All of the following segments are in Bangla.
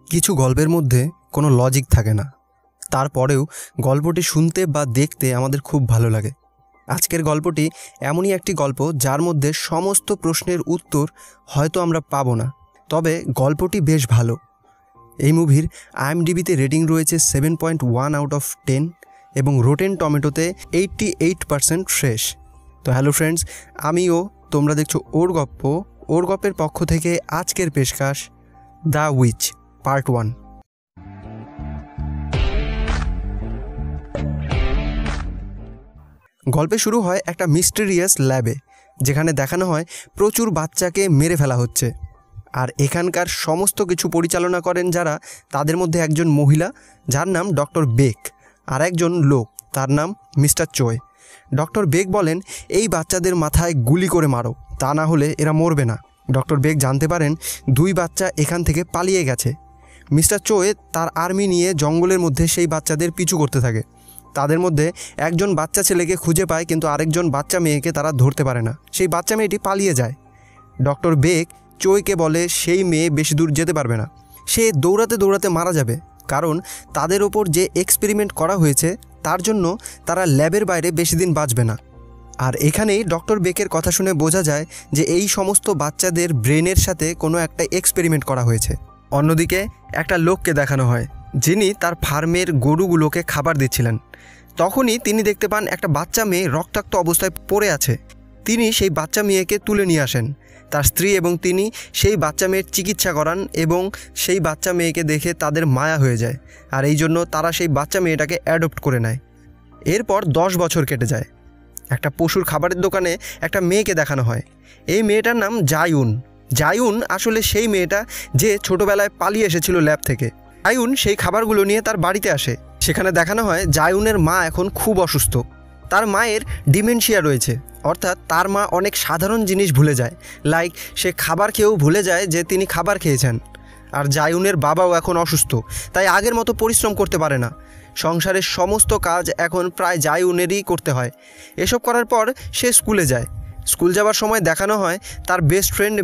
কিছু গল্পের মধ্যে কোনো লজিক থাকে না, তারপরেও গল্পটি শুনতে বা দেখতে আমাদের খুব ভালো লাগে। আজকের গল্পটি এমনই একটি গল্প যার মধ্যে সমস্ত প্রশ্নের উত্তর হয়তো আমরা পাবো না, তবে গল্পটি বেশ ভালো। এই মুভির IMDbতে রেটিং রয়েছে 7.1 আউট অফ 10 এবং রোটেন টমেটোতে 88% ফ্রেশ। তো হ্যালো ফ্রেন্ডস, আমিও, তোমরা দেখছো ওর গপ্পের পক্ষ থেকে আজকের পেশকাশ দ্য উইচ পার্ট 1। গল্পে শুরু হয় একটা মিস্টেরিয়াস ল্যাবে, যেখানে দেখানো হয় প্রচুর বাচ্চাকে মেরে ফেলা হচ্ছে। আর এখানকার সমস্ত কিছু পরিচালনা করেন যারা, তাদের মধ্যে একজন মহিলা যার নাম ডক্টর বেক, আর একজন লোক তার নাম মিস্টার চোয়। ডক্টর বেক বলেন, এই বাচ্চাদের মাথায় গুলি করে মারো, তা না হলে এরা মরবে না। ডক্টর বেক জানতে পারেন 2 বাচ্চা এখান থেকে পালিয়ে গেছে। মিস্টার চোয় তার আর্মি নিয়ে জঙ্গলের মধ্যে সেই বাচ্চাদের পিছু করতে থাকে। তাদের মধ্যে একজন বাচ্চা ছেলেকে খুঁজে পায়, কিন্তু আরেকজন বাচ্চা মেয়েকে তারা ধরতে পারে না। সেই বাচ্চা মেয়েটি পালিয়ে যায়। ডক্টর বেক চোয়কে বলে সেই মেয়ে বেশি দূর যেতে পারবে না, সে দৌড়াতে দৌড়াতে মারা যাবে, কারণ তাদের ওপর যে এক্সপেরিমেন্ট করা হয়েছে তার জন্য তারা ল্যাবের বাইরে বেশি দিন বাঁচবে না। আর এখানেই ডক্টর বেকের কথা শুনে বোঝা যায় যে এই সমস্ত বাচ্চাদের ব্রেনের সাথে কোনো একটা এক্সপেরিমেন্ট করা হয়েছে। অন্যদিকে একটা লোককে দেখানো হয়, যিনি তার ফার্মের গরুগুলোকে খাবার দিচ্ছিলেন। তখনই তিনি দেখতে পান একটা বাচ্চা মেয়ে রক্তাক্ত অবস্থায় পড়ে আছে। তিনি সেই বাচ্চা মেয়েকে তুলে নিয়ে আসেন। তার স্ত্রী এবং তিনি সেই বাচ্চা মেয়ের চিকিৎসা করান এবং সেই বাচ্চা মেয়েকে দেখে তাদের মায়া হয়ে যায়, আর এই জন্য তারা সেই বাচ্চা মেয়েটাকে অ্যাডপ্ট করে নেয়। এরপর 10 বছর কেটে যায়। একটা পশুর খাবারের দোকানে একটা মেয়েকে দেখানো হয়। এই মেয়েটার নাম জায়ুন আসলে সেই মেয়েটা যে ছোটোবেলায় পালিয়ে এসেছিল ল্যাব থেকে। জায়ুন সেই খাবারগুলো নিয়ে তার বাড়িতে আসে। সেখানে দেখানো হয় জায়ুনের মা এখন খুব অসুস্থ। তার মায়ের ডিমেনশিয়া রয়েছে, অর্থাৎ তার মা অনেক সাধারণ জিনিস ভুলে যায়, লাইক সে খাবার খেয়েও ভুলে যায় যে তিনি খাবার খেয়েছেন। আর জায়ুনের বাবাও এখন অসুস্থ, তাই আগের মতো পরিশ্রম করতে পারে না। সংসারের সমস্ত কাজ এখন প্রায় জায়ুনেরই করতে হয়। এসব করার পর সে স্কুলে যায়। স্কুল যাওয়ার সময় দেখানো হয় তার বেস্ট ফ্রেন্ড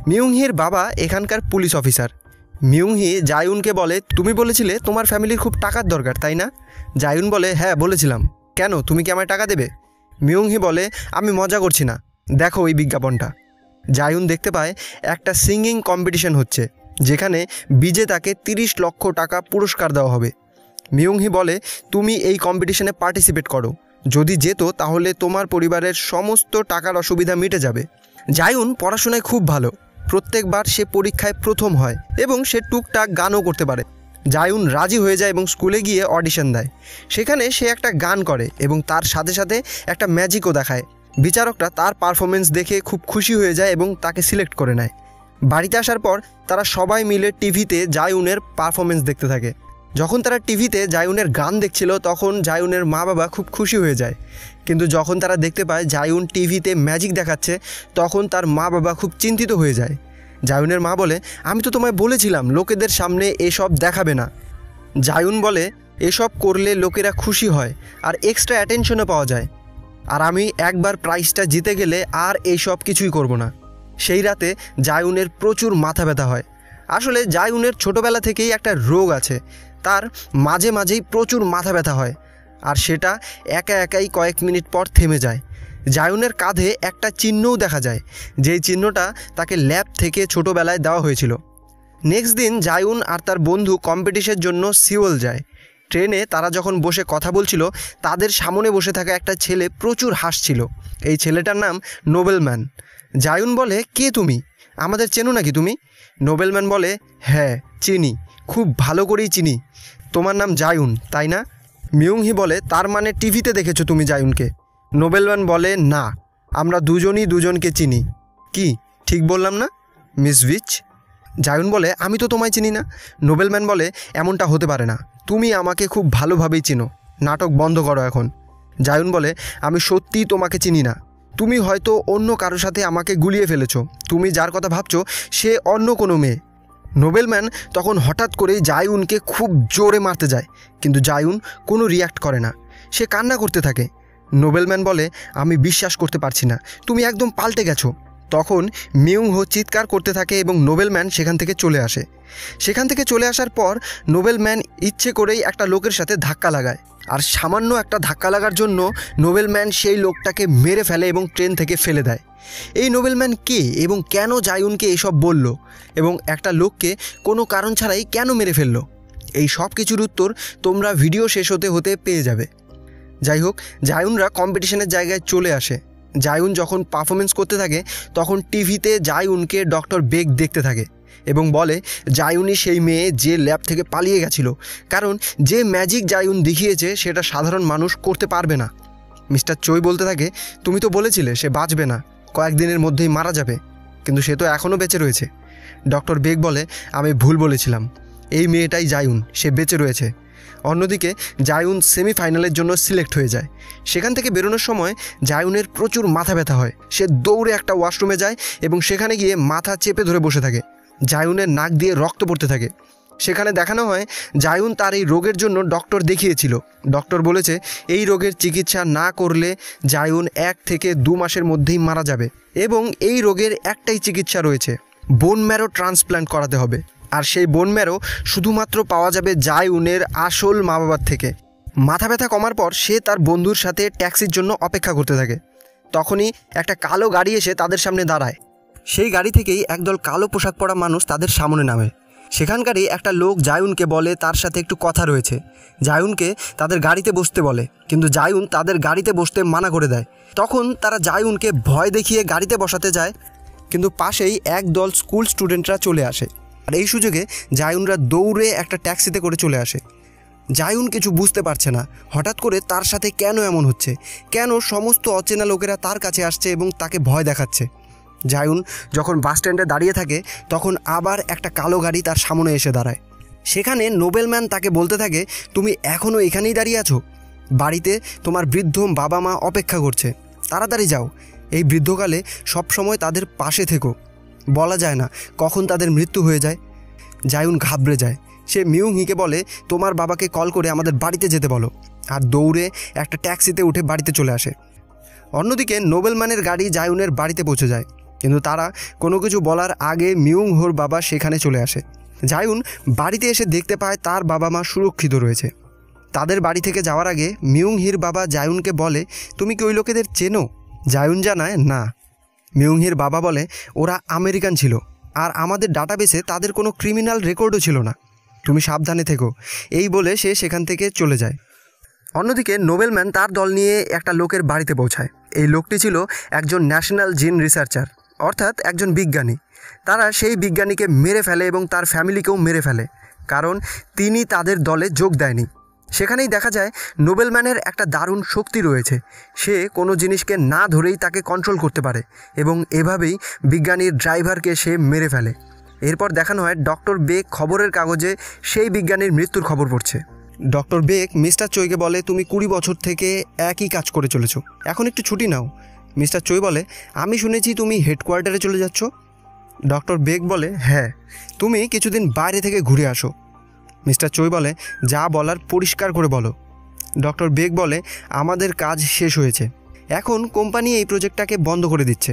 মিউংহির বাবা এখানকার পুলিশ অফিসার। মিউংহি জায়ুনকে বলে, তুমি বলেছিলে তোমার ফ্যামিলির খুব টাকার দরকার, তাই না? জায়ুন বলে, হ্যাঁ বলেছিলাম। কেন, তুমি কি আমায় টাকা দেবে? মিউংহি বলে, আমি মজা করছি না, দেখো ওই বিজ্ঞাপনটা। জায়ুন দেখতে পায় একটা সিঙ্গিং কম্পিটিশন হচ্ছে, যেখানে বিজেতাকে 30 লক্ষ টাকা পুরস্কার দেওয়া হবে। মিউংহি বলে, তুমি এই কম্পিটিশনে পার্টিসিপেট করো, যদি যেত তাহলে তোমার পরিবারের সমস্ত টাকার অসুবিধা মিটে যাবে। জায়ুন পড়াশোনায় খুব ভালো, প্রত্যেকবার সে পরীক্ষায় প্রথম হয় এবং সে টুকটাক গানও করতে পারে। জায়ুন রাজি হয়ে যায় এবং স্কুলে গিয়ে অডিশন দেয়। সেখানে সে একটা গান করে এবং তার সাথে সাথে একটা ম্যাজিকও দেখায়। বিচারকরা তার পারফরমেন্স দেখে খুব খুশি হয়ে যায় এবং তাকে সিলেক্ট করে নেয়। বাড়িতে আসার পর তারা সবাই মিলে টিভিতে জায়ুনের পারফরমেন্স দেখতে থাকে। যখন তারা টিভিতে জায়ুনের গান দেখছিল, তখন জায়ুনের মা বাবা খুব খুশি হয়ে যায়। কিন্তু যখন তারা দেখতে পায় জায়ুন টিভিতে ম্যাজিক দেখাচ্ছে, তখন তার মা বাবা খুব চিন্তিত হয়ে যায়। জায়ুনের মা বলে, আমি তো তোমায় বলেছিলাম লোকেদের সামনে এসব দেখাবে না। জায়ুন বলে, এসব করলে লোকেরা খুশি হয় আর এক্সট্রা অ্যাটেনশনও পাওয়া যায়, আর আমি একবার প্রাইজটা জিতে গেলে আর এইসব কিছুই করব না। সেই রাতে জায়ুনের প্রচুর মাথা ব্যথা হয়। আসলে জায়ুনের ছোটোবেলা থেকেই একটা রোগ আছে, তার মাঝে মাঝেই প্রচুর মাথা ব্যথা হয়, আর সেটা একাই কয়েক মিনিট পর থেমে যায়। জায়ুনের কাঁধে একটা চিহ্নও দেখা যায়, যেই চিহ্নটা তাকে ল্যাব থেকে ছোটোবেলায় দেওয়া হয়েছিল। নেক্সট দিন জায়ুন আর তার বন্ধু কম্পিটিশনের জন্য সিওল যায়। ট্রেনে তারা যখন বসে কথা বলছিল, তাদের সামনে বসে থাকা একটা ছেলে প্রচুর হাসছিল। এই ছেলেটার নাম নোবেলম্যান। জায়ুন বলে, কে তুমি? আমাদের চেনো নাকি তুমি? নোবেলম্যান বলে, হ্যাঁ চিনি, খুব ভালো করেই চিনি। তোমার নাম জায়ুন, তাই না? মিউংহি বলে, তার মানে টিভিতে দেখেছো তুমি জায়ুনকে? নোবেলম্যান বলে, না, আমরা দুজনই দুজনকে চিনি। কি ঠিক বললাম না মিস উইচ? জায়ুন বলে, আমি তো তোমায় চিনি না। নোবেলম্যান বলে, এমনটা হতে পারে না, তুমি আমাকে খুব ভালোভাবেই চিনো, নাটক বন্ধ করো এখন। জায়ুন বলে, আমি সত্যিই তোমাকে চিনি না, তুমি হয়তো অন্য কারোর সাথে আমাকে গুলিয়ে ফেলেছো, তুমি যার কথা ভাবছো সে অন্য কোনো মেয়ে। নোবেলম্যান তখন হঠাৎ করেই জায়ুনকে খুব জোরে মারতে যায়, কিন্তু জায়ুন কোনো রিয়াক্ট করে না, সে কান্না করতে থাকে। নোবেলম্যান বলে, আমি বিশ্বাস করতে পারছি না, তুমি একদম পাল্টে গেছো, তখন মিউং হো চিৎকার করতে থাকে এবং নোবেলম্যান সেখান থেকে চলে আসে। সেখান থেকে চলে আসার পর নোবেলম্যান ইচ্ছে করেই একটা লোকের সাথে ধাক্কা লাগায়, আর সামান্য একটা ধাক্কা লাগার জন্য নোবেলম্যান সেই লোকটাকে মেরে ফেলে এবং ট্রেন থেকে ফেলে দেয়। এই নোবেলম্যান কে এবং কেন জায়ুনকে এসব বলল এবং একটা লোককে কোনো কারণ ছাড়াই কেন মেরে ফেললো, এই সব কিছুর উত্তর তোমরা ভিডিও শেষ হতে হতে পেয়ে যাবে। যাই হোক, জায়ুনরা কম্পিটিশনের জায়গায় চলে আসে। জায়ুন যখন পারফরমেন্স করতে থাকে তখন টিভিতে জায়ুনকে ডক্টর বেক দেখতে থাকে এবং বলে জায়ুনই সেই মেয়ে যে ল্যাব থেকে পালিয়ে গেছিল, কারণ যে ম্যাজিক জায়ুন দেখিয়েছে সেটা সাধারণ মানুষ করতে পারবে না। মিস্টার চোই বলতে থাকে, তুমি তো বলেছিলে সে বাঁচবে না, কয়েকদিনের মধ্যেই মারা যাবে, কিন্তু সে তো এখনও বেঁচে রয়েছে। ডক্টর বেক বলে, আমি ভুল বলেছিলাম, এই মেয়েটাই জায়ুন, সে বেঁচে রয়েছে। অন্যদিকে জায়ুন সেমিফাইনালের জন্য সিলেক্ট হয়ে যায়। সেখান থেকে বেরোনোর সময় জায়ুনের প্রচুর মাথা ব্যথা হয়। সে দৌড়ে একটা ওয়াশরুমে যায় এবং সেখানে গিয়ে মাথা চেপে ধরে বসে থাকে। জায়ুনের নাক দিয়ে রক্ত পড়তে থাকে। সেখানে দেখানো হয় জায়ুন তার এই রোগের জন্য ডক্টর দেখিয়েছিল। ডক্টর বলেছে এই রোগের চিকিৎসা না করলে জায়ুন 1 থেকে 2 মাসের মধ্যেই মারা যাবে এবং এই রোগের একটাই চিকিৎসা রয়েছে, বোন ম্যারো ট্রান্সপ্ল্যান্ট করাতে হবে। আর সেই বোন ম্যারো শুধুমাত্র পাওয়া যাবে জায়ুনের আসল মা বাবার থেকে। মাথা ব্যথা কমার পর সে তার বন্ধুর সাথে ট্যাক্সির জন্য অপেক্ষা করতে থাকে। তখনই একটা কালো গাড়ি এসে তাদের সামনে দাঁড়ায়। সেই গাড়ি থেকেই একদল কালো পোশাক পরা মানুষ তাদের সামনে নামে। সেখানকারই একটা লোক জায়ুনকে বলে তার সাথে একটু কথা রয়েছে। জায়ুনকে তাদের গাড়িতে বসতে বলে, কিন্তু জায়ুন তাদের গাড়িতে বসতে মানা করে দেয়। তখন তারা জায়ুনকে ভয় দেখিয়ে গাড়িতে বসাতে যায়, কিন্তু পাশেই একদল স্কুল স্টুডেন্টরা চলে আসে। আর এই সুযোগে জায়ুনরা দৌড়ে একটা ট্যাক্সিতে করে চলে আসে। জায়ুন কিছু বুঝতে পারছে না হঠাৎ করে তার সাথে কেন এমন হচ্ছে, কেন সমস্ত অচেনা লোকেরা তার কাছে আসছে এবং তাকে ভয় দেখাচ্ছে। জায়ুন যখন বাস স্ট্যান্ডে দাঁড়িয়ে থাকে তখন আবার একটা কালো গাড়ি তার সামনে এসে দাঁড়ায়। সেখানে নোবেলম্যান তাকে বলতে থাকে, তুমি এখনও এখানেই দাঁড়িয়ে আছো? বাড়িতে তোমার বৃদ্ধ বাবা মা অপেক্ষা করছে, তাড়াতাড়ি যাও। এই বৃদ্ধকালে সবসময় তাদের পাশে থেকো, বলা যায় না কখন তাদের মৃত্যু হয়ে যায়। জায়ুন ঘাবড়ে যায়। সে মিউং হিকে বলে, তোমার বাবাকে কল করে আমাদের বাড়িতে যেতে বলো, আর দৌড়ে একটা ট্যাক্সিতে উঠে বাড়িতে চলে আসে। অন্যদিকে নোবেলম্যানের গাড়ি জায়ুনের বাড়িতে পৌঁছে যায়, কিন্তু তারা কোনো কিছু বলার আগে মিউং হোর বাবা সেখানে চলে আসে। জায়ুন বাড়িতে এসে দেখতে পায় তার বাবা মা সুরক্ষিত রয়েছে। তাদের বাড়ি থেকে যাওয়ার আগে মিউং হির বাবা জায়ুনকে বলে, তুমি কি ওই লোকেদের চেনো? জায়ুন জানায় না। মিউং হির বাবা বলে, ওরা আমেরিকান ছিল আর আমাদের ডাটাবেসে তাদের কোনো ক্রিমিনাল রেকর্ডও ছিল না, তুমি সাবধানে থেকো। এই বলে সে সেখান থেকে চলে যায়। অন্যদিকে নোবেলম্যান তার দল নিয়ে একটা লোকের বাড়িতে পৌঁছায়। এই লোকটি ছিল একজন ন্যাশনাল জিন রিসার্চার, অর্থাৎ একজন বিজ্ঞানী। তারা সেই বিজ্ঞানীকে মেরে ফেলে এবং তার ফ্যামিলিকেও মেরে ফেলে, কারণ তিনি তাদের দলে যোগ দেয়নি। সেখানেই দেখা যায় নোবেলম্যানের একটা দারুণ শক্তি রয়েছে, সে কোনো জিনিসকে না ধরেই তাকে কন্ট্রোল করতে পারে এবং এভাবেই বিজ্ঞানীর ড্রাইভারকে সে মেরে ফেলে। এরপর দেখানো হয় ডক্টর বেক খবরের কাগজে সেই বিজ্ঞানীর মৃত্যুর খবর পড়ছে। ডক্টর বেক মিস্টার চোইকে বলে, তুমি 20 বছর থেকে একই কাজ করে চলেছো, এখন একটু ছুটি নাও। মিস্টার চোই বলে, আমি শুনেছি তুমি হেডকোয়ার্টারে চলে যাচ্ছ। ডক্টর বেক বলে, হ্যাঁ, তুমি কিছুদিন বাইরে থেকে ঘুরে আসো। মিস্টার চোই বলে, যা বলার পরিষ্কার করে বলো। ডক্টর বেক বলে, আমাদের কাজ শেষ হয়েছে, এখন কোম্পানি এই প্রজেক্টটাকে বন্ধ করে দিচ্ছে।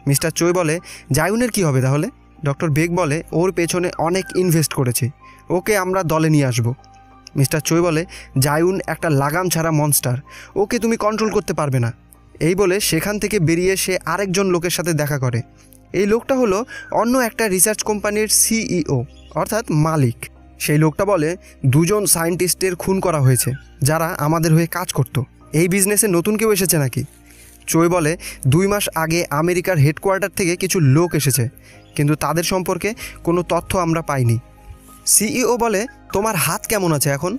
মিস্টার চোই বলে, জায়ুনের কি হবে তাহলে? ডক্টর বেক বলে, ওর পেছনে অনেক ইনভেস্ট করেছি, ওকে আমরা দলে নিয়ে আসব। মিস্টার চোই বলে, জায়ুন একটা লাগাম ছাড়া মনস্টার, ওকে তুমি কন্ট্রোল করতে পারবে না। এই বলে সেখান থেকে বেরিয়ে সে আরেকজন লোকের সাথে দেখা করে। এই লোকটা হলো অন্য একটা রিসার্চ কোম্পানির সিইও, অর্থাৎ মালিক। সেই লোকটা বলে, 2জন সায়েন্টিস্টের খুন করা হয়েছে যারা আমাদের হয়ে কাজ করত। এই বিজনেসে নতুন কেউ এসেছে নাকি? চোই বলে, 2 মাস আগে আমেরিকার হেডকোয়ার্টার থেকে কিছু লোক এসেছে, কিন্তু তাদের সম্পর্কে কোনো তথ্য আমরা পাইনি। সিইও বলে, তোমার হাত কেমন আছে এখন?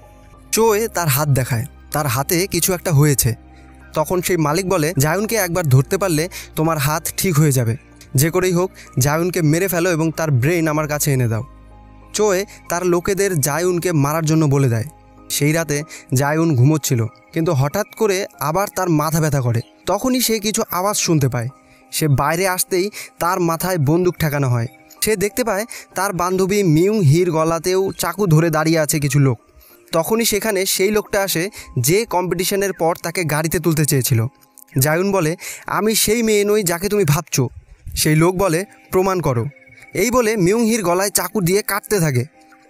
চোয়ে তার হাত দেখায়, তার হাতে কিছু একটা হয়েছে। তখন সেই মালিক বলে, জায়ুনকে একবার ধরতে পারলে তোমার হাত ঠিক হয়ে যাবে, যে করেই হোক জায়ুনকে মেরে ফেলো এবং তার ব্রেন আমার কাছে এনে দাও। চোয়ে তার লোকেদের জায়ুনকে মারার জন্য বলে দেয়। সেই রাতে জায়ুন ঘুমোচ্ছিল, কিন্তু হঠাৎ করে আবার তার মাথা ব্যথা করে। তখনই সে কিছু আওয়াজ শুনতে পায়। সে বাইরে আসতেই তার মাথায় বন্দুক ঠেকানো হয়। সে দেখতে পায় তার বান্ধবী মিউং হির গলাতেও চাকু ধরে দাঁড়িয়ে আছে কিছু লোক। তখনই সেখানে সেই লোকটা আসে যে কম্পিটিশনের পর তাকে গাড়িতে তুলতে চেয়েছিল। জায়ুন বলে, আমি সেই মেয়ে নই যাকে তুমি ভাবছো, সেই লোক বলে, প্রমাণ করো। এই বলে মিউংহির গলায় চাকু দিয়ে কাটতে থাকে।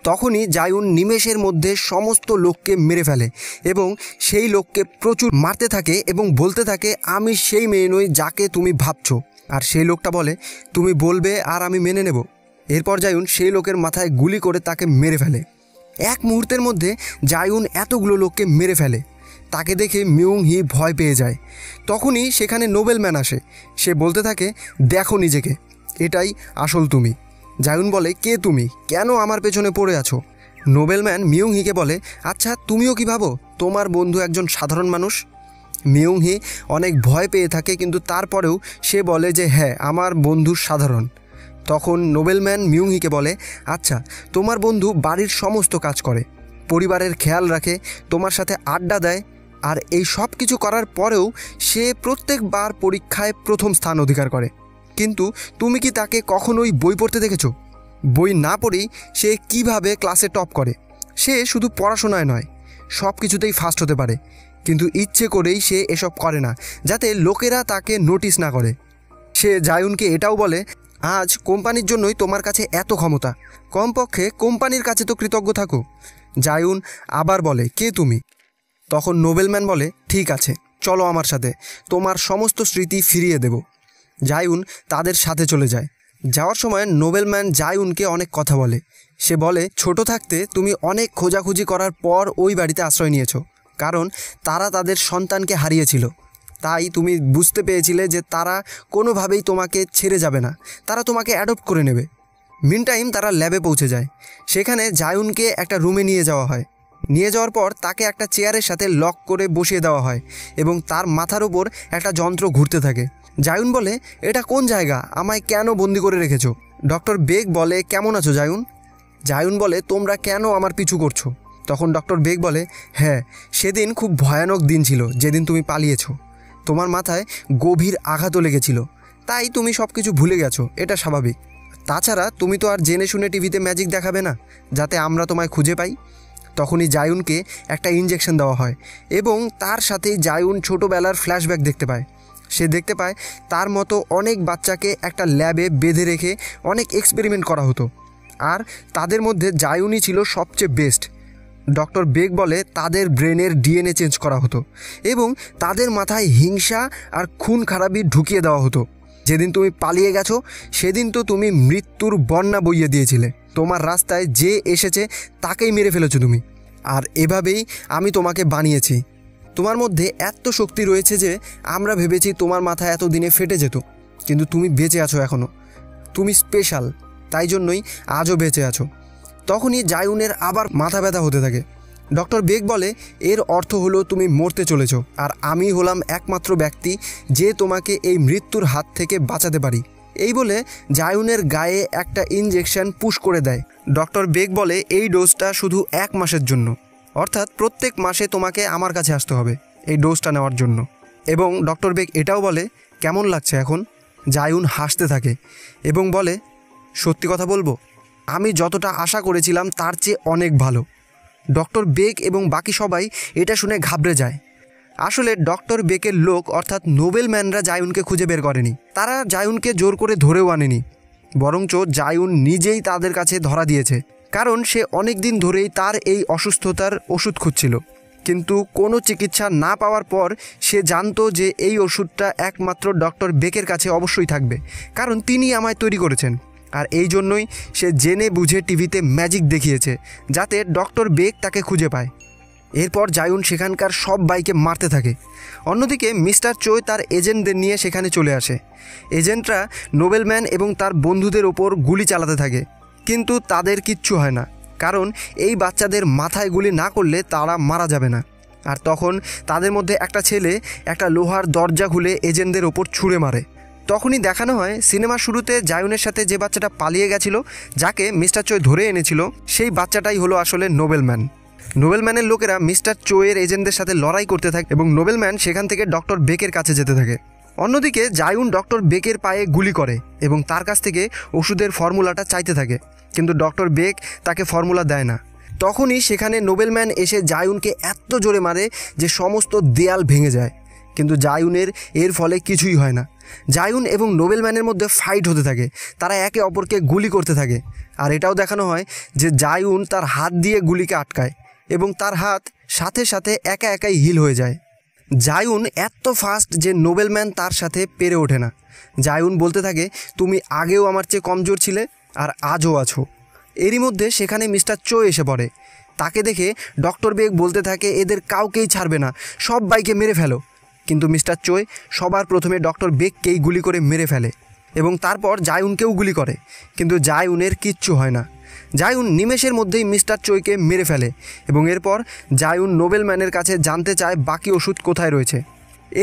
তখনই জায়ুন নিমেষের মধ্যে সমস্ত লোককে মেরে ফেলে এবং সেই লোককে প্রচুর মারতে থাকে এবং বলতে থাকে, আমি সেই মেয়ে নই যাকে তুমি ভাবছো। আর সেই লোকটা বলে, তুমি বলবে আর আমি মেনে নেব। এরপর জায়ুন সেই লোকের মাথায় গুলি করে তাকে মেরে ফেলে। এক মুহূর্তের মধ্যে জায়ুন এতগুলো লোককে মেরে ফেলে। তাকে দেখে মিউংহি ভয় পেয়ে যায়। তখনই সেখানে নোবেলম্যান আসে। সে বলতে থাকে, দেখো নিজেকে, এটাই আসল তুমি। জায়ুন বলে, কে তুমি, কেন আমার পেছনে পড়ে আছো? নোবেলম্যান মিউংহিকে বলে, আচ্ছা তুমিও কি ভাবো তোমার বন্ধু একজন সাধারণ মানুষ? মিউংহি অনেক ভয় পেয়ে থাকে, কিন্তু তারপরেও সে বলে যে হ্যাঁ, আমার বন্ধু সাধারণ। তখন নোবেলম্যান মিউংহিকে বলে, আচ্ছা তোমার বন্ধু বাড়ির সমস্ত কাজ করে, পরিবারের খেয়াল রাখে, তোমার সাথে আড্ডা দেয়, আর এই সব কিছু করার পরেও সে প্রত্যেকবার পরীক্ষায় প্রথম স্থান অধিকার করে। কিন্তু তুমি কি তাকে কখনোই বই পড়তে দেখেছো? বই না পড়েই সে কিভাবে ক্লাসে টপ করে। সে শুধু পড়াশোনায় নয়, সব কিছুতেই ফার্স্ট হতে পারে, কিন্তু ইচ্ছে করেই সে এসব করে না যাতে লোকেরা তাকে নোটিস না করে। সে জায়ুনকে এটাও বলে, আজ কোম্পানির জন্যই তোমার কাছে এত ক্ষমতা, কমপক্ষে কোম্পানির কাছে তো কৃতজ্ঞ থাকো। জায়ুন আবার বলে, কে তুমি? তখন নোবেলম্যান বলে, ঠিক আছে, চলো আমার সাথে, তোমার সমস্ত স্মৃতি ফিরিয়ে দেব। জায়ুন তাদের সাথে চলে যায়। যাওয়ার সময় নোবেলম্যান জায়ুনকে অনেক কথা বলে। সে বলে, ছোট থাকতে তুমি অনেক খোঁজাখুঁজি করার পর ওই বাড়িতে আশ্রয় নিয়েছো, কারণ তারা তাদের সন্তানকে হারিয়েছিল। তাই তুমি বুঝতে পেরেছিলে যে তারা কোনোভাবেই তোমাকে ছেড়ে যাবে না, তারা তোমাকে অ্যাডপ্ট করে নেবে। মিনটাইম তারা ল্যাবে পৌঁছে যায়। সেখানে জায়ুনকে একটা রুমে নিয়ে যাওয়া হয়। নিয়ে যাওয়ার পর তাকে একটা চেয়ারের সাথে লক করে বসিয়ে দেওয়া হয় এবং তার মাথার ওপর একটা যন্ত্র ঘুরতে থাকে। জায়ুন বলে, এটা কোন জায়গা, আমায় কেন বন্দি করে রেখেছো? ডক্টর বেক বলে, কেমন আছো জায়ুন? জায়ুন বলে, তোমরা কেন আমার পিছু করছো? তখন ডক্টর বেক বলে, হ্যাঁ, সেদিন খুব ভয়ানক দিন ছিল যেদিন তুমি পালিয়েছো। তোমার মাথায় গভীর আঘাতও লেগেছিল, তাই তুমি সব কিছু ভুলে গেছো, এটা স্বাভাবিক। তাছাড়া তুমি তো আর জেনে শুনে টিভিতে ম্যাজিক দেখাবে না যাতে আমরা তোমায় খুঁজে পাই। তখনই জায়ুনকে একটা ইনজেকশন দেওয়া হয় এবং তার সাথেই জায়ুন ছোটোবেলার ফ্ল্যাশব্যাক দেখতে পায়। সে দেখতে পায় তার মতো অনেক বাচ্চাকে একটা ল্যাবে বেঁধে রেখে অনেক এক্সপেরিমেন্ট করা হতো, আর তাদের মধ্যে জায়ুনই ছিল সবচেয়ে বেস্ট। ডক্টর বেক বলে তাদের ব্রেনের ডিএনএ চেঞ্জ করা হতো এবং তাদের মাথায় হিংসা আর খুন খারাপি ঢুকিয়ে দেওয়া হতো। যেদিন তুমি পালিয়ে গেছো সেদিন তো তুমি মৃত্যুর বন্যা বইয়ে দিয়েছিলে। তোমার রাস্তায় যে এসেছে তাকেই মেরে ফেলেছো তুমি, আর এভাবেই আমি তোমাকে বানিয়েছি। তোমার মধ্যে এত শক্তি রয়েছে যে আমরা ভেবেছি তোমার মাথা এতদিনে ফেটে যেত, কিন্তু তুমি বেঁচে আছো এখনও। তুমি স্পেশাল, তাই জন্যই আজও বেঁচে আছো। তখনই জায়ুনের আবার মাথা ব্যথা হতে থাকে। ডক্টর বেক বলে, এর অর্থ হলো তুমি মরতে চলেছ, আর আমি হলাম একমাত্র ব্যক্তি যে তোমাকে এই মৃত্যুর হাত থেকে বাঁচাতে পারি। এই বলে জায়ুনের গায়ে একটা ইনজেকশন পুশ করে দেয়। ডক্টর বেক বলে, এই ডোজটা শুধু 1 মাসের জন্য, অর্থাৎ প্রত্যেক মাসে তোমাকে আমার কাছে আসতে হবে এই ডোজটা নেওয়ার জন্য। এবং ডক্টর বেক এটাও বলে, কেমন লাগছে এখন? জায়ুন হাসতে থাকে এবং বলে, সত্যি কথা বলবো, আমি যতটা আশা করেছিলাম তার চেয়ে অনেক ভালো। ডক্টর বেক এবং বাকি সবাই এটা শুনে ঘাবড়ে যায়। আসলে ডক্টর বেকের লোক অর্থাৎ নোবেলম্যানরা জায়ুনকে খুঁজে বের করেনি, তারা জায়ুনকে জোর করে ধরেও আনেনি, বরঞ্চ জায়ুন নিজেই তাদের কাছে ধরা দিয়েছে, কারণ সে অনেক দিন ধরেই তার এই অসুস্থতার ওষুধ খুঁজছিল। কিন্তু কোনো চিকিৎসা না পাওয়ার পর সে জানতো যে এই ওষুধটা একমাত্র ডক্টর বেকের কাছে অবশ্যই থাকবে, কারণ তিনি আমায় তৈরি করেছেন। আর এই জন্যই সে জেনে বুঝে টিভিতে ম্যাজিক দেখিয়েছে যাতে ডক্টর বেক তাকে খুঁজে পায়। এরপর জায়ুন সেখানকার সব বাইকে মারতে থাকে। অন্যদিকে মিস্টার চোয় তার এজেন্টদের নিয়ে সেখানে চলে আসে। এজেন্টরা নোবেলম্যান এবং তার বন্ধুদের ওপর গুলি চালাতে থাকে, কিন্তু তাদের কিচ্ছু হয় না, কারণ এই বাচ্চাদের মাথায় গুলি না করলে তারা মারা যাবে না। আর তখন তাদের মধ্যে একটা ছেলে একটা লোহার দরজা খুলে এজেন্টদের ওপর ছুঁড়ে মারে। তখনই দেখানো হয় সিনেমার শুরুতে জায়ুনের সাথে যে বাচ্চাটা পালিয়ে গেছিল, যাকে মিস্টার চোয় ধরে এনেছিল, সেই বাচ্চাটাই হলো আসলে নোবেলম্যান। নোবেলম্যানের লোকেরা মিস্টার চোয়ের এজেন্টদের সাথে লড়াই করতে থাকে এবং নোবেলম্যান সেখান থেকে ডক্টর বেকের কাছে যেতে থাকে। অন্যদিকে জায়ুন ডক্টর বেকের পায়ে গুলি করে এবং তার কাছ থেকে ওষুধের ফর্মুলাটা চাইতে থাকে, কিন্তু ডক্টর বেক তাকে ফর্মুলা দেয় না। তখনই সেখানে নোবেলম্যান এসে জায়ুনকে এত জোরে মারে যে সমস্ত দেয়াল ভেঙে যায় কিন্তু জায়ুনের এর ফলে কিছুই হয় না। জায়ুন এবং নোবেলম্যানের মধ্যে ফাইট হতে থাকে, তারা একে অপরকে গুলি করতে থাকে। আর এটাও দেখানো হয় যে জায়ুন তার হাত দিয়ে গুলিকে আটকায় এবং তার হাত সাথে সাথে একা একাই হিল হয়ে যায়। জায়ুন এত ফাস্ট যে নোবেলম্যান তার সাথে পেরে ওঠে না। জায়ুন বলতে থাকে, তুমি আগেও আমার চেয়ে কমজোর ছিলে আর আজও আছো। এরই মধ্যে সেখানে মিস্টার চো এসে পড়ে। তাকে দেখে ডক্টর বেক বলতে থাকে, এদের কাউকেই ছাড়বে না, সবাইকে মেরে ফেলো। কিন্তু মিস্টার চোয় সবার প্রথমে ডক্টর বেককেই গুলি করে মেরে ফেলে এবং তারপর জায়ুনকেও গুলি করে, কিন্তু জায়ুনের কিচ্ছু হয় না। জায়ুন নিমেষের মধ্যেই মিস্টার চোয়কে মেরে ফেলে এবং এরপর জায়ুন নোবেলম্যানের কাছে জানতে চায় বাকি ওষুধ কোথায় রয়েছে।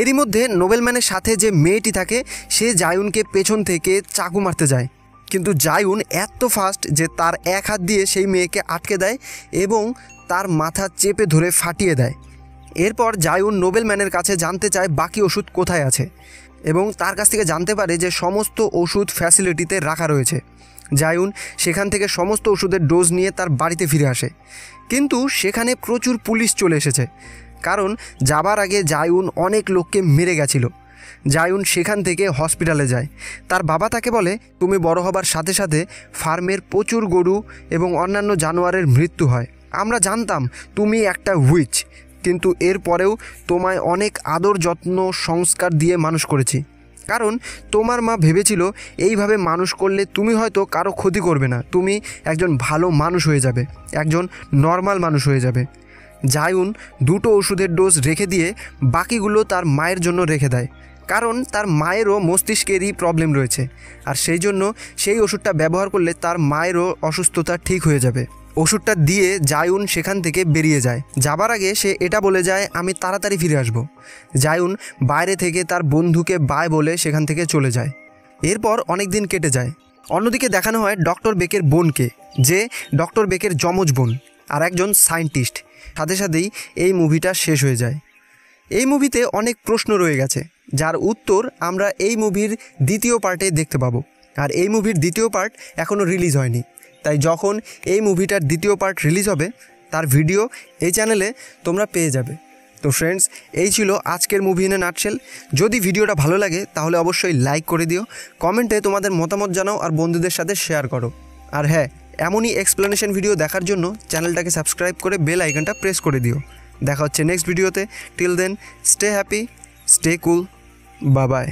এরই মধ্যে নোবেলম্যানের সাথে যে মেয়েটি থাকে সে জায়ুনকে পেছন থেকে চাকু মারতে যায়, কিন্তু জায়ুন এত ফাস্ট যে তার এক হাত দিয়ে সেই মেয়েকে আটকে দেয় এবং তার মাথা চেপে ধরে ফাটিয়ে দেয়। এরপর জায়ুন নোবেলম্যানের কাছে জানতে চায় বাকি ওষুধ কোথায় আছে এবং তার কাছ থেকে জানতে পারে যে সমস্ত ওষুধ ফ্যাসিলিটিতে রাখা রয়েছে। জায়ুন সেখান থেকে সমস্ত ওষুধের ডোজ নিয়ে তার বাড়িতে ফিরে আসে, কিন্তু সেখানে প্রচুর পুলিশ চলে এসেছে, কারণ যাবার আগে জায়ুন অনেক লোককে মেরে গেছিল। জায়ুন সেখান থেকে হসপিটালে যায়। তার বাবা তাকে বলে, তুমি বড় হবার সাথে সাথে ফার্মের প্রচুর গরু এবং অন্যান্য জানোয়ারের মৃত্যু হয়। আমরা জানতাম তুমি একটা উইচ, কিন্তু এরপরেও তোমায় অনেক আদর যত্ন সংস্কার দিয়ে মানুষ করেছি, কারণ তোমার মা ভেবেছিল এইভাবে মানুষ করলে তুমি হয়তো কারো ক্ষতি করবে না, তুমি একজন ভালো মানুষ হয়ে যাবে, একজন নর্মাল মানুষ হয়ে যাবে। জায়ুন দুটো ওষুধের ডোজ রেখে দিয়ে বাকিগুলো তার মায়ের জন্য রেখে দেয়, কারণ তার মায়েরও মস্তিষ্কেরই প্রবলেম রয়েছে, আর সেই জন্য সেই ওষুধটা ব্যবহার করলে তার মায়েরও অসুস্থতা ঠিক হয়ে যাবে। ওষুধটা দিয়ে জায়ুন সেখান থেকে বেরিয়ে যায়। যাবার আগে সে এটা বলে যায়, আমি তাড়াতাড়ি ফিরে আসব। জায়ুন বাইরে থেকে তার বন্ধুকে বাই বলে সেখান থেকে চলে যায়। এরপর অনেক দিন কেটে যায়। অন্যদিকে দেখানো হয় ডক্টর বেকের বোনকে, যে ডক্টর বেকের যমজ বোন আর একজন সায়েন্টিস্ট। সাথে সাথেই এই মুভিটা শেষ হয়ে যায়। এই মুভিতে অনেক প্রশ্ন রয়ে গেছে, যার উত্তর আমরা এই মুভির দ্বিতীয় পার্টে দেখতে পাবো। আর এই মুভির দ্বিতীয় পার্ট এখনও রিলিজ হয়নি, তাই যখন এই মুভিটার দ্বিতীয় পার্ট রিলিজ হবে তার ভিডিও এই চ্যানেলে তোমরা পেয়ে যাবে। তো ফ্রেন্ডস, এই ছিল আজকের মুভি ইন এ নাটশেল। যদি ভিডিওটা ভালো লাগে তাহলে অবশ্যই লাইক করে দিও, কমেন্টে তোমাদের মতামত জানাও আর বন্ধুদের সাথে শেয়ার করো। আর হ্যাঁ, এমনই এক্সপ্লেনেশন ভিডিও দেখার জন্য চ্যানেলটাকে সাবস্ক্রাইব করে বেল আইকনটা প্রেস করে দিও। দেখা হচ্ছে নেক্সট ভিডিওতে। Till then, stay happy, stay cool, bye by.